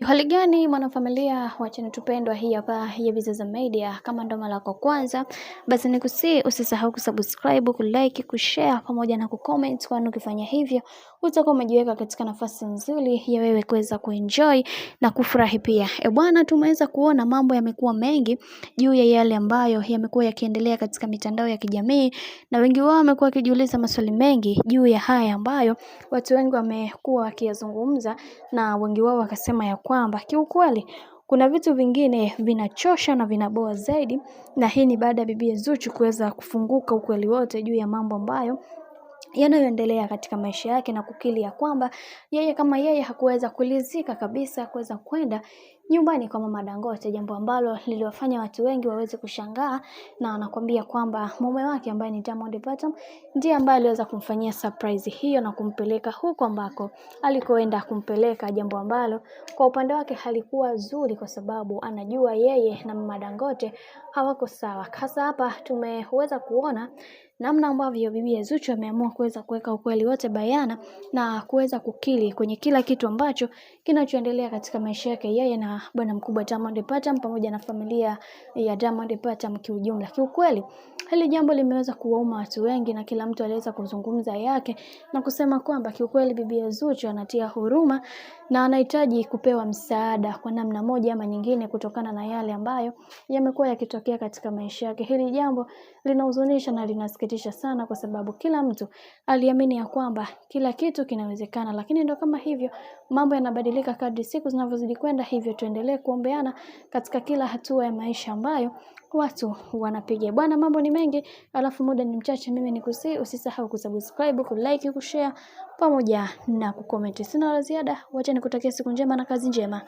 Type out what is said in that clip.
Hali gani mwanafamilia wa channel tupendwa hii hapa ya Bizaza Media. Kama ndo mara yako kwanza, basi nikusii usisahau kusubscribe, kulike, kushare pamoja na kucomment, kwani ukifanya hivyo utakuwa umejiweka katika nafasi nzuri ya wewe kuweza kuenjoy na kufurahi pia. Bwana, tumeweza kuona mambo yamekuwa mengi juu ya yale ambayo yamekuwa yakiendelea katika mitandao ya kijamii, na wengi wao wamekuwa wakijiuliza maswali mengi juu ya haya ambayo watu wengi wamekuwa wakiyazungumza, na wengi wao wakasema ya kwamba kiukweli kuna vitu vingine vinachosha na vinaboa zaidi, na hii ni baada ya bibi Zuchu kuweza kufunguka ukweli wote juu ya mambo ambayo yanayoendelea katika maisha yake, na kukili ya kwamba yeye kama yeye hakuweza kulizika kabisa kuweza kwenda nyumbani kwa mama Dangote, jambo ambalo liliwafanya watu wengi waweze kushangaa, na anakuambia kwamba mume wake ambaye ni Diamond Platnumz ndiye ambaye aliweza kumfanyia surprise hiyo na kumpeleka huko ambako alikoenda kumpeleka, jambo ambalo kwa upande wake halikuwa zuri, kwa sababu anajua yeye na mama Dangote hawako sawa. Hasa hapa tumeweza kuona namna ambavyo bibi Zuchu ameamua kuweza kuweka ukweli wote bayana na kuweza kukiri kwenye kila kitu ambacho kinachoendelea katika maisha yake yeye na bwana mkubwa Diamond Platnumz pamoja na familia ya Diamond Platnumz kiujumla. Kiukweli hili jambo limeweza kuwauma watu wengi, na kila mtu aliweza kuzungumza yake na kusema kwamba kiukweli bibi Zuchu anatia huruma na anahitaji kupewa msaada kwa namna moja ama nyingine, kutokana na yale ambayo yamekuwa yakitokea katika maisha yake. Hili jambo linahuzunisha na linasikitisha sana, kwa sababu kila mtu aliamini ya kwamba kila kitu kinawezekana, lakini ndo kama hivyo mambo yanabadilika kadri siku zinavyozidi kwenda. Hivyo tuendelee kuombeana katika kila hatua ya maisha ambayo watu wanapiga. Bwana, mambo ni mengi, alafu muda ni mchache. Mimi nikusii usisahau kusubscribe, kulike, kushare pamoja na kucomment. Sina la ziada, wacha nikutakia siku njema na kazi njema.